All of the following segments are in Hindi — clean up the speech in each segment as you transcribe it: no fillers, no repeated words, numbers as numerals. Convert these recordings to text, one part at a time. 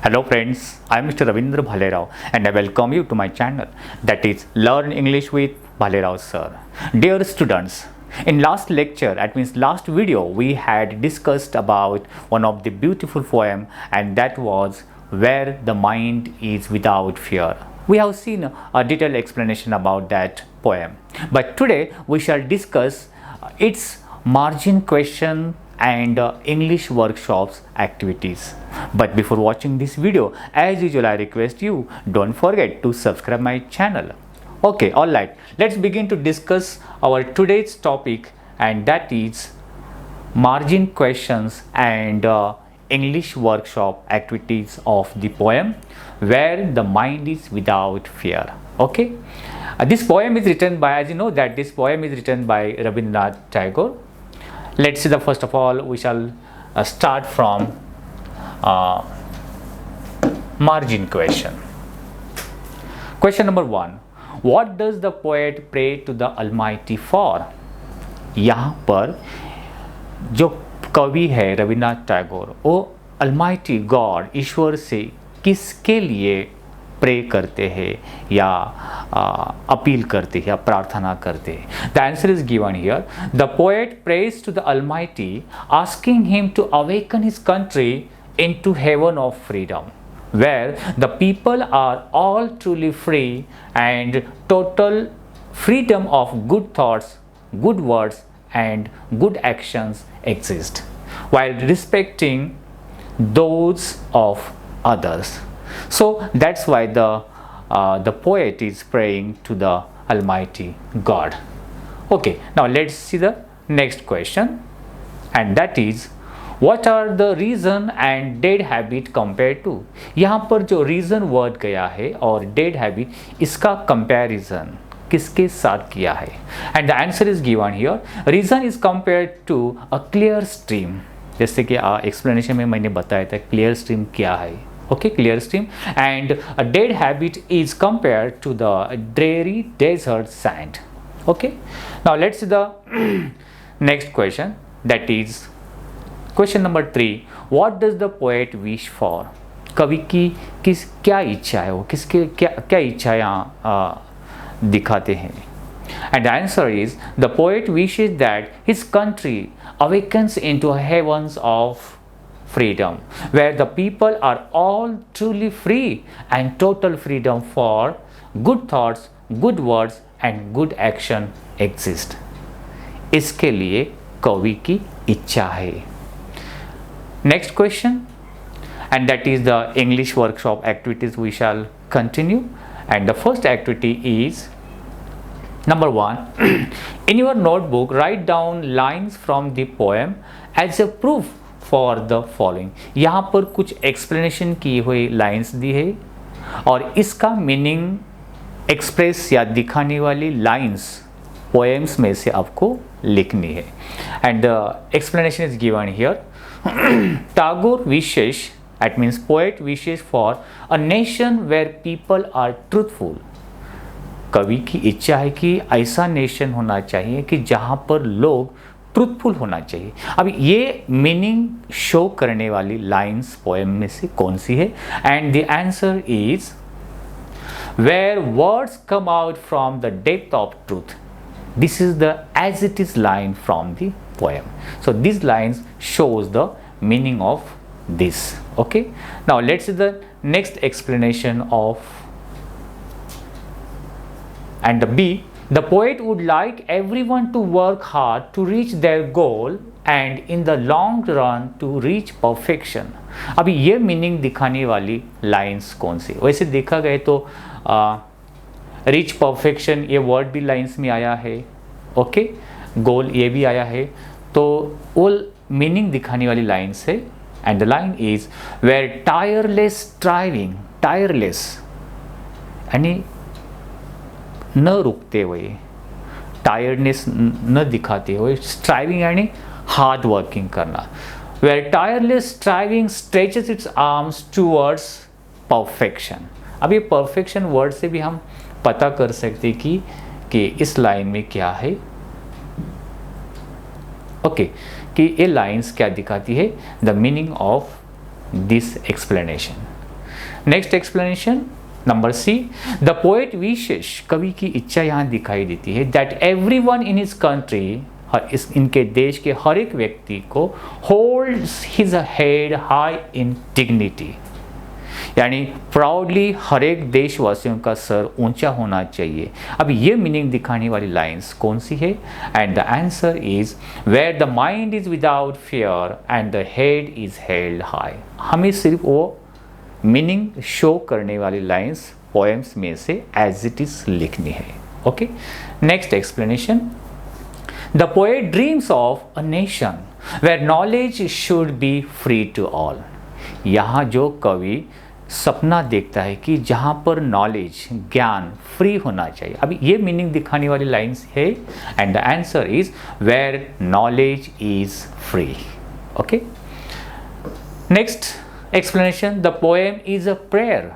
Hello friends, I am Mr. Ravindra Bhalerao and I welcome you to my channel, that is Learn English with Bhalerao Sir. Dear students, in last lecture, that means last video, we had discussed about one of the beautiful poem, and that was Where the Mind is Without Fear. We have seen a detailed explanation about that poem, but today we shall discuss its margin question and English workshops activities. But before watching this video, as usual, I request you don't forget to subscribe my channel. Okay, alright, let's begin to discuss our today's topic, and that is margin questions and English workshop activities of the poem Where the Mind is Without Fear. Okay, this poem is written by, as you know, that this poem is written by Rabindranath Tagore. Let's see, the first of all we shall start from margin question. Question number 1. What does the poet pray to the Almighty for? यहाँ पर जो कवि है रविन्द्रनाथ टैगोर, वो अल्माइटी गॉड, ईश्वर से किसके लिए प्रे करते हैं या अपील करते हैं या प्रार्थना करते हैं? The answer is given here. The poet prays to the almighty asking him to awaken his country into heaven of freedom, where the people are all truly free and total freedom of good thoughts, good words and good actions exist, while respecting those of others. So that's why the poet is praying to the Almighty God. Okay, now let's see the next question, and that is what are the reason and dead habit compared to? यहाँ पर जो reason word गया है और dead habit, इसका comparison किसके साथ किया है? And the answer is given here. Reason is compared to a clear stream. जैसे कि explanation में मैंने बताया था clear stream क्या है. Okay, clear stream. And a dead habit is compared to the dreary desert sand. Okay, now let's see the next question, that is question number 3. What does the poet wish for? कवि की क्या इच्छा है, वो किसके क्या इच्छा यहाँ दिखाते हैं? And the answer is the poet wishes that his country awakens into heavens of freedom, where the people are all truly free and total freedom for good thoughts, good words and good action exist. इसके लिए कवि की इच्छा है. Next question, and that is the English workshop activities we shall continue. And the first activity is number 1. In your notebook, write down lines from the poem as a proof for the following. यहाँ पर कुछ explanation की हुई lines दी है और इसका meaning express या दिखाने वाली lines poems में से आपको लिखनी है. And the explanation is given here. Tagore wishes, that means poet wishes for a nation where people are truthful. कवि की इच्छा है कि ऐसा नेशन होना चाहिए कि जहाँ पर लोग ट्रूथफुल होना चाहिए. अब ये मीनिंग शो करने वाली लाइंस पोएम में से कौन सी है? And the answer is where words come out from the depth of truth. This is the as it is line from the poem. So these lines shows the meaning of this. Okay, now let's see the next explanation of and the B. The poet would like everyone to work hard to reach their goal and in the long run to reach perfection. अभी ये meaning दिखाने वाली lines कौन सी? वैसे देखा गए तो रीच परफेक्शन ये वर्ड भी लाइंस में आया है. ओके, गोल ये भी आया है, तो वो मीनिंग दिखाने वाली लाइंस है. And the line is where tireless striving, tireless यानी न रुकते हुए, टायर्डनेस न दिखाते हुए, स्ट्राइविंग यानी हार्ड वर्किंग करना. Where tireless striving stretches its arms towards perfection. अब ये परफेक्शन वर्ड से भी हम पता कर सकते कि इस लाइन में क्या है. ओके, कि ये लाइंस क्या दिखाती है? The meaning of this explanation. Next explanation number C, the poet विशेष, कवि की इच्छा यहाँ दिखाई देती है, that everyone in his country, इनके देश के हर एक व्यक्ति को holds his head high in dignity, यानी प्राउडली हर एक देशवासियों का सर ऊंचा होना चाहिए। अब ये मीनिंग दिखाने वाली लाइंस कौन सी है? And the answer is where the mind is without fear and the head is held high. हमें सिर्फ वो मीनिंग शो करने वाली लाइंस पोएम्स में से एज इट इज लिखनी है। Okay, next explanation, the poet dreams of a nation where knowledge should be free to all. यहाँ जो कवि सपना देखता है कि जहाँ पर नॉलेज, ज्ञान फ्री होना चाहिए। अभी ये मीनिंग दिखाने वाली लाइंस है, and the answer is where knowledge is free. Okay, next explanation, the poem is a prayer.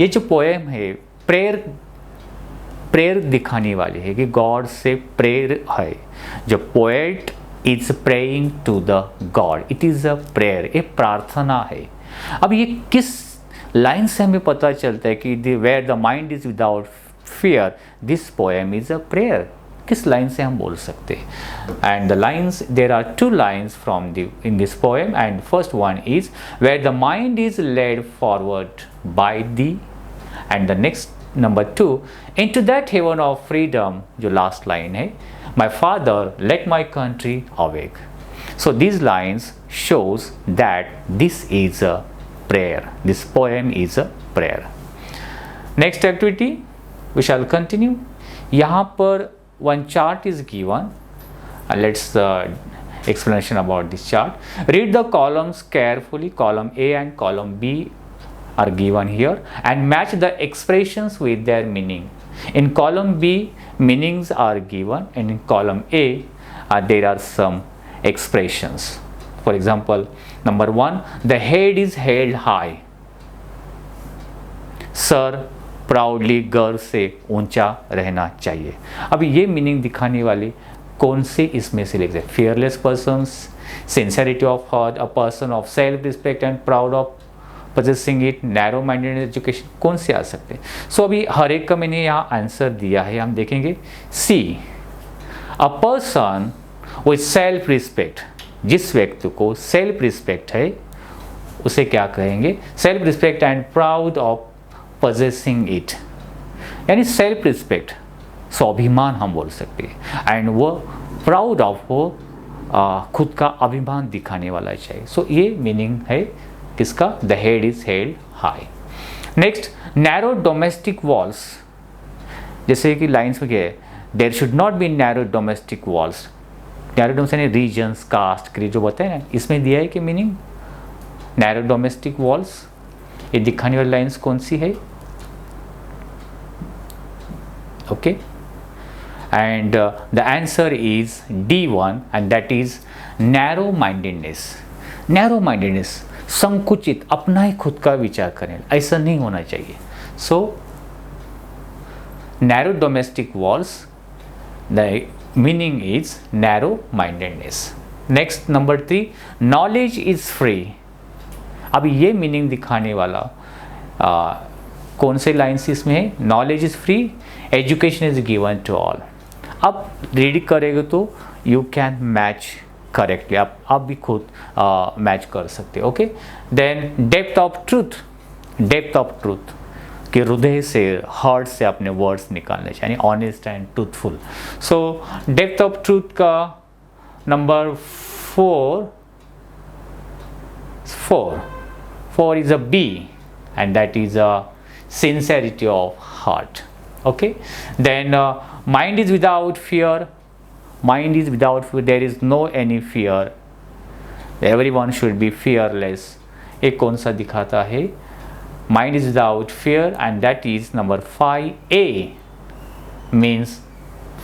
ये जो पोएम है प्रेयर दिखाने वाली है कि गॉड से प्रेयर है। जो poet is praying to the god, it is a prayer, एक प्रार्थना है। अब ये किस लाइन से हमें पता चलता है कि where the mind is without fear this poem is a prayer? किस लाइन से हम बोल सकते हैं? And the lines, there are two lines from the in this poem, and first one is where the mind is led forward by thee, and the next number 2 into that heaven of freedom, जो लास्ट लाइन है, my father let my country awake. So these lines shows that this is a prayer, this poem is a prayer. Next activity we shall continue. यहाँ पर one chart is given, let's explanation about this chart. Read the columns carefully. Column A and column B are given here and match the expressions with their meaning. In column B, meanings are given, and in column A, there are some expressions. For example, number 1, the head is held high. Sir proudly गर्व से ऊंचा रहना चाहिए। अब ये मीनिंग दिखाने वाली कौन से इसमें से लिखते हैं? fearless persons, sincerity of heart, a person of self respect and proud of possessing it, narrow minded education, कौन से आ सकते हैं? सो अभी हर एक का मैंने यहाँ आंसर दिया है, हम देखेंगे। C, a person with self respect, जिस व्यक्ति को सेल्फ रिस्पेक्ट है उसे क्या कहेंगे? Self respect and proud of possessing it, यानी सेल्फ रिस्पेक्ट, स्वाभिमान हम बोल सकते हैं, एंड वो प्राउड ऑफ, वो खुद का अभिमान दिखाने वाला चाहिए। सो ये मीनिंग है किसका? The head is held high. Next, narrow domestic walls, जैसे कि लाइन्स में क्या है? There should not be narrow domestic walls. Narrow domestic यानी रीजन्स, कास्ट, क्रीड जो बताए ना, इसमें दिया है कि मीनिंग नैरो डोमेस्टिक वॉल्स। ये दिखाने वाली लाइन्स कौन सी है? Okay, and the answer is D1 and that is narrow mindedness. Narrow mindedness, संकुचित, अपना ही खुद का विचार करें, ऐसा नहीं होना चाहिए। सो narrow domestic walls, the meaning is narrow mindedness. Next number 3, knowledge is free. अब ये मीनिंग दिखाने वाला कौन से लाइन्स इसमें है? Knowledge is free, education is given to all. अब रीड करेंगे तो यू कैन मैच करेक्टली, आप भी खुद मैच कर सकते हो। Okay, then depth of truth, depth of truth कि हृदय से, हार्ट से अपने वर्ड्स निकालने चाहिए, honest and truthful. So depth of truth का number 4 is a B, and that is a sincerity of heart. Okay, then mind is without fear. Mind is without fear, there is no any fear, everyone should be fearless. एक कौन सा दिखाता है? mind is without fear, and that is number 5A, means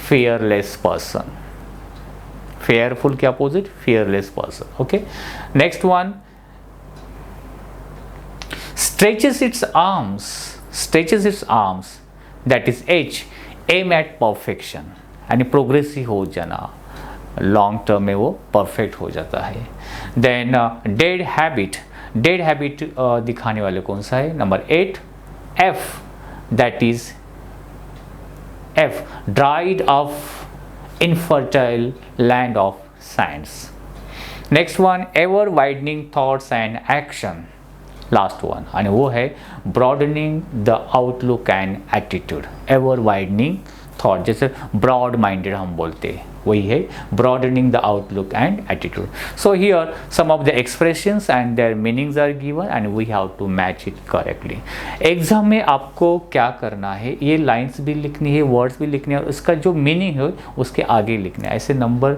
fearless person. fearful के opposite fearless person. Okay, next one, stretches its arms, that is H, aim at perfection, यानी प्रोग्रेसिव हो जाना, लॉन्ग टर्म में वो परफेक्ट हो जाता है। Then dead habit, dead habit दिखाने वाले कौन सा है? Number 8 F, that is F, dried of infertile land of science. Next one, ever widening thoughts and action, last one, आणि वो है broadening the outlook and attitude. Ever widening thought, जैसे ब्रॉड माइंडेड हम बोलते हैं, वही है broadening the outlook and attitude. So here some of the expressions and their meanings are given and we have to match it correctly. Exam में आपको क्या करना है, ये लाइन्स भी लिखनी है, वर्ड्स भी लिखने हैं, और उसका जो मीनिंग है उसके आगे लिखना है। ऐसे नंबर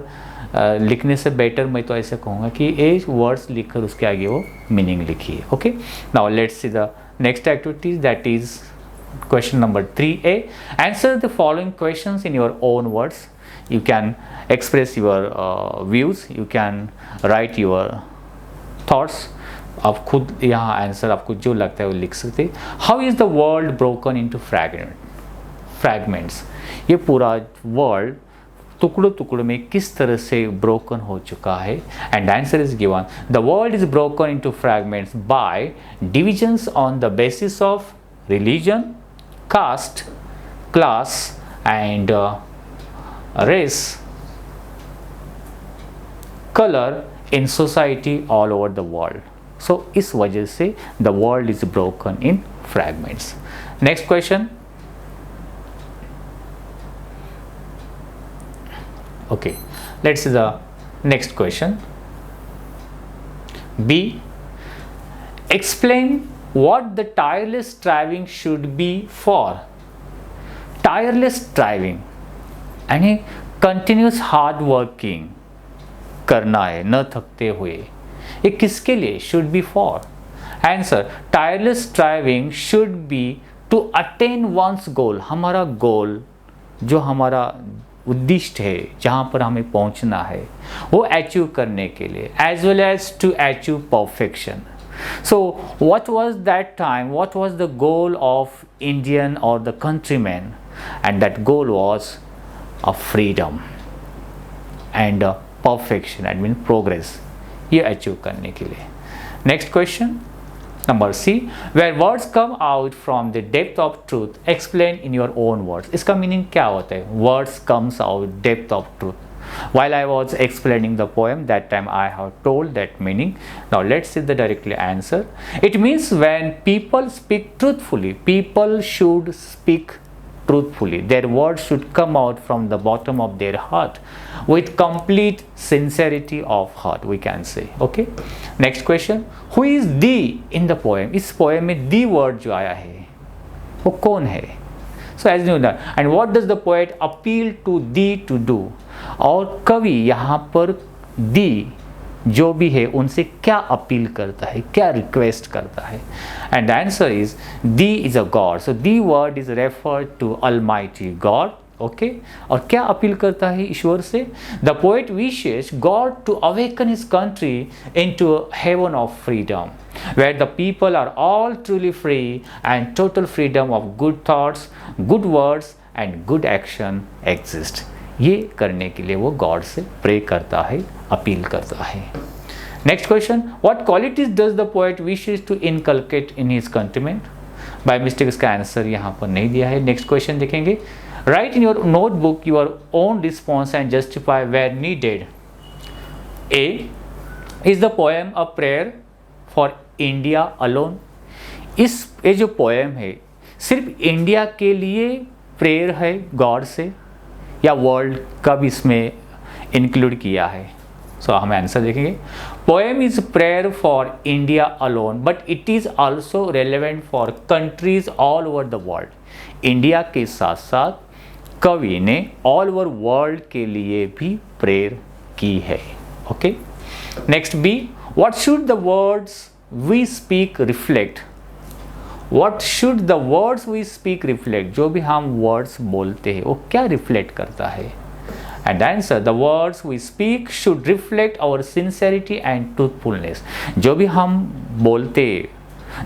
लिखने से बेटर मैं तो ऐसे कहूँगा कि ये वर्ड्स लिखकर उसके आगे वो मीनिंग लिखिए। Okay, now let's see the next activities, that is question number 3A. Answer the following questions in your own words. You can express your views, you can write your thoughts. आप खुद यहाँ आंसर आपको जो लगता है वो लिख सकते हैं। How is the world broken into fragments, ये पूरा वर्ल्ड टुकड़ों टुकड़ों में किस तरह से ब्रोकन हो चुका है। And answer is given, the world is broken into fragments by divisions on the basis of religion, caste, class and race, color in society all over the world. So इस वजह से the world is broken in fragments. Next question. Okay, let's see the next question. B, explain what the tireless striving should be for. Tireless striving यानी कंटिन्यूस हार्ड वर्किंग करना है न थकते हुए, ये किसके लिए? Should be for. Answer, tireless striving should be to attain one's goal. हमारा गोल, जो हमारा उद्दिष्ट है, जहाँ पर हमें पहुँचना है, वो अचीव करने के लिए, as well as to achieve perfection. So what was that time, what was the goal of Indian or the countrymen? And that goal was a freedom and a perfection, I mean progress, ये achieve करने के लिए। Next question, number C, where words come out from the depth of truth, explain in your own words। इसका meaning क्या होता है? Words comes out depth of truth। While I was explaining the poem, that time I have told that meaning. Now let's see the directly answer. It means when people speak truthfully, people should speak truthfully. Their words should come out from the bottom of their heart with complete sincerity of heart, we can say. Okay. Next question. Who is the in the poem? इस poem में the word जो आया है वो कौन है? So as you know, and what does the poet appeal to thee to do? और कवि यहाँ पर दी जो भी है उनसे क्या अपील करता है, क्या रिक्वेस्ट करता है? And answer is the is a God. So the word is referred to almighty God. Okay, और क्या अपील करता है ईश्वर से? The poet wishes God to awaken his country into heaven of freedom, where the people are all truly free and total freedom of good thoughts, good words and good action exist. ये करने के लिए वो गॉड से प्रे करता है, अपील करता है। Next question, what qualities does the poet wishes to inculcate in his countrymen? By mistake इसका आंसर यहाँ पर नहीं दिया है। नेक्स्ट क्वेश्चन देखेंगे, write in your notebook your own response and justify where needed. A, is the poem a prayer for India alone? ये जो पोएम है सिर्फ इंडिया के लिए प्रेयर है गॉड से, या वर्ल्ड का भी इसमें इंक्लूड किया है? सो हमें आंसर देखेंगे, poem is prayer for India alone but it is also relevant for countries all over the world. India के साथ साथ कवि ने ऑल ओवर वर्ल्ड के लिए भी प्रेयर की है। Okay, next B, what should the words we speak reflect? What should the words we speak reflect? जो भी हम वर्ड्स बोलते हैं वो क्या रिफ्लेक्ट करता है? And answer, the words we speak should reflect our sincerity and truthfulness. जो भी हम बोलते,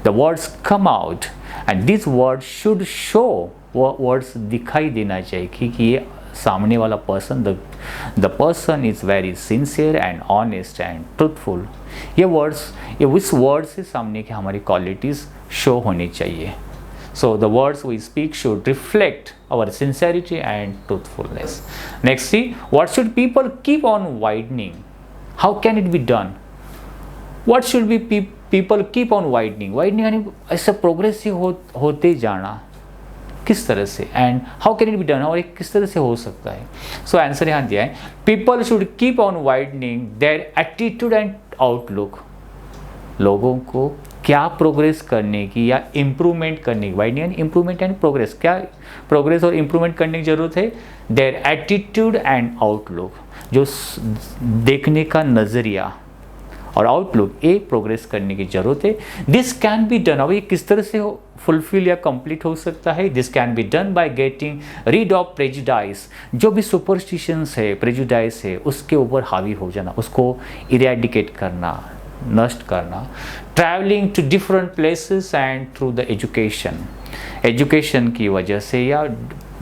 the words come out and this word should show, वो वर्ड्स दिखाई देना चाहिए कि ये सामने वाला person, the person is very sincere and honest and truthful. ये इस वर्ड से सामने की हमारी क्वालिटीज़ शो होनी चाहिए। So the words we speak should reflect our sincerity and truthfulness. Next, see, what should people keep on widening? How can it be done? What should be people keep on widening? Widening यानी ऐसा प्रोग्रेसिव होते जाना, किस तरह से, and how can it be done, और किस तरह से हो सकता है। सो आंसर यहाँ दिया है, people should keep on widening their attitude and outlook. लोगों को क्या प्रोग्रेस करने की या इम्प्रूवमेंट करने की, widening and improvement and progress, क्या प्रोग्रेस और इम्प्रूवमेंट करने की ज़रूरत है। देयर एटीट्यूड एंड आउटलुक, जो देखने का नज़रिया और आउटलुक, एक प्रोग्रेस करने की ज़रूरत है। दिस कैन बी डन, अब ये किस तरह से फुलफिल या कंप्लीट हो सकता है। This can be done by getting read of prejudice, जो भी सुपरस्टिशंस है, प्रेजुडाइस है, उसके ऊपर हावी हो जाना, उसको इरेडिकेट करना, नष्ट करना। Travelling to different places and through the education की वजह से या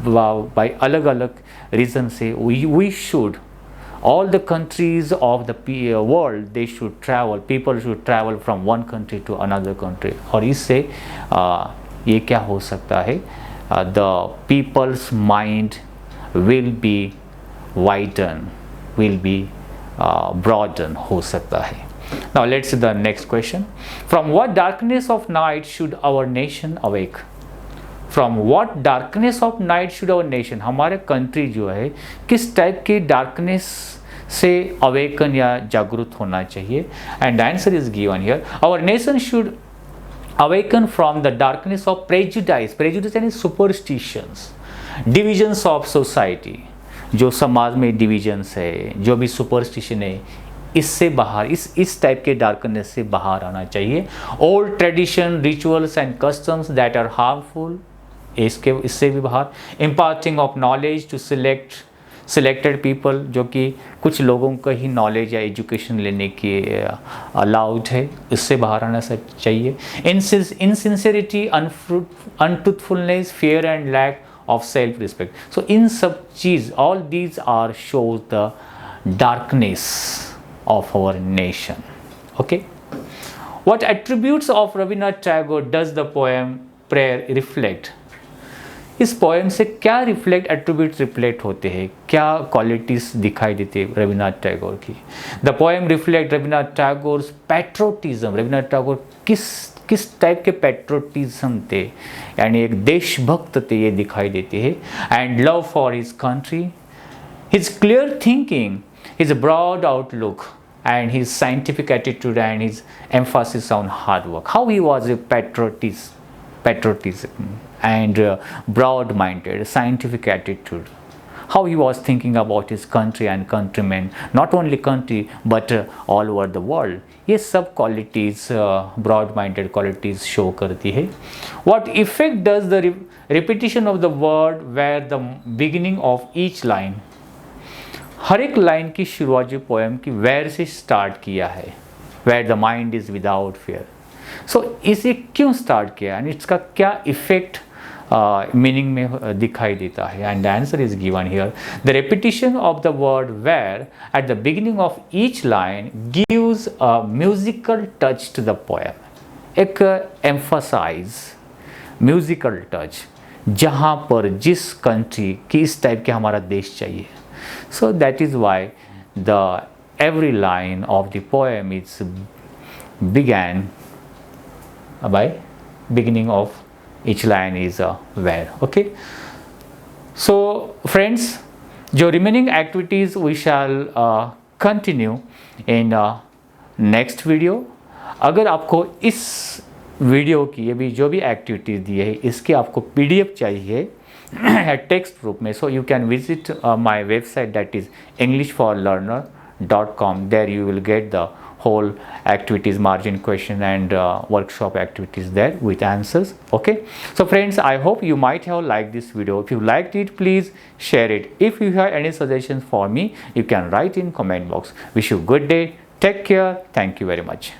बाय अलग अलग रीज़न से we should, all the countries of the world, they should travel, people should travel from one country to another country। और इससे ये क्या हो सकता है, the people's mind will be widen, will be broaden हो सकता है। Now let's see the next question. From what darkness of night should our nation awake? From what darkness of night should our nation, हमारे कंट्री जो है किस टाइप की डार्कनेस से अवेकन या जागरूक होना चाहिए। And answer is given here, our nation should awaken from the darkness of prejudice. Prejudice यानी सुपरस्टिशंस, डिविजन्स ऑफ सोसाइटी, जो समाज में डिविजन्स है, जो भी सुपरस्टिशन है, इससे बाहर, इस टाइप के डार्कनेस से बाहर आना चाहिए। Old tradition, rituals and customs that are harmful, इससे भी बाहर। Imparting of knowledge to selected people, जो कि कुछ लोगों का ही नॉलेज या एजुकेशन लेने की अलाउड है, इससे बाहर आना चाहिए। Insincerity, untruthfulness, fear and lack of self respect. So इन सब चीज़, all these are shows the darkness of our nation. Okay, what attributes of Rabindranath Tagore does the poem prayer reflect? इस पोएम से क्या एट्रीब्यूट्स रिफ्लेक्ट होते हैं, क्या क्वालिटीज़ दिखाई देती है रविन्द्रनाथ टैगोर की। The poem reflect Rabindranath Tagore's patriotism. Rabindranath Tagore किस टाइप के पैट्रोटिज्म थे, यानी एक देशभक्त थे, ये दिखाई देते हैं। And love for his country, his clear thinking, his broad outlook, and his scientific attitude and his emphasis on hard work. How he was a patriotism and broad-minded, scientific attitude. How he was thinking about his country and countrymen, not only country but all over the world. ये सब qualities, broad-minded qualities show करती है। What effect does the repetition of the word where the beginning of each line, हर एक लाइन की शुरुआत जो पोएम की वेयर से स्टार्ट किया है, where the mind is without fear. So इसे क्यों स्टार्ट किया एंड इसका क्या इफेक्ट मीनिंग में दिखाई देता है। And the answer is given here, the repetition of the word where at the beginning of each line gives a musical touch to the poem. एक एम्फसाइज म्यूजिकल टच, जहाँ पर जिस कंट्री की इस टाइप के हमारा देश चाहिए। So that is why every line of the poem is began by beginning of each line is where. Okay, so friends, जो remaining activities we shall continue in next video। अगर आपको इस वीडियो की ये भी जो भी एक्टिविटीज़ दी है, इसके आपको PDF चाहिए टेक्स्ट रूप में, so you can visit my website, that is englishforlearner.com. there you will get the whole activities, margin question and workshop activities there with answers. Okay, so friends, I hope you might have liked this video. If you liked it, please share it. If you have any suggestions for me, you can write in comment box. Wish you good day, take care, thank you very much.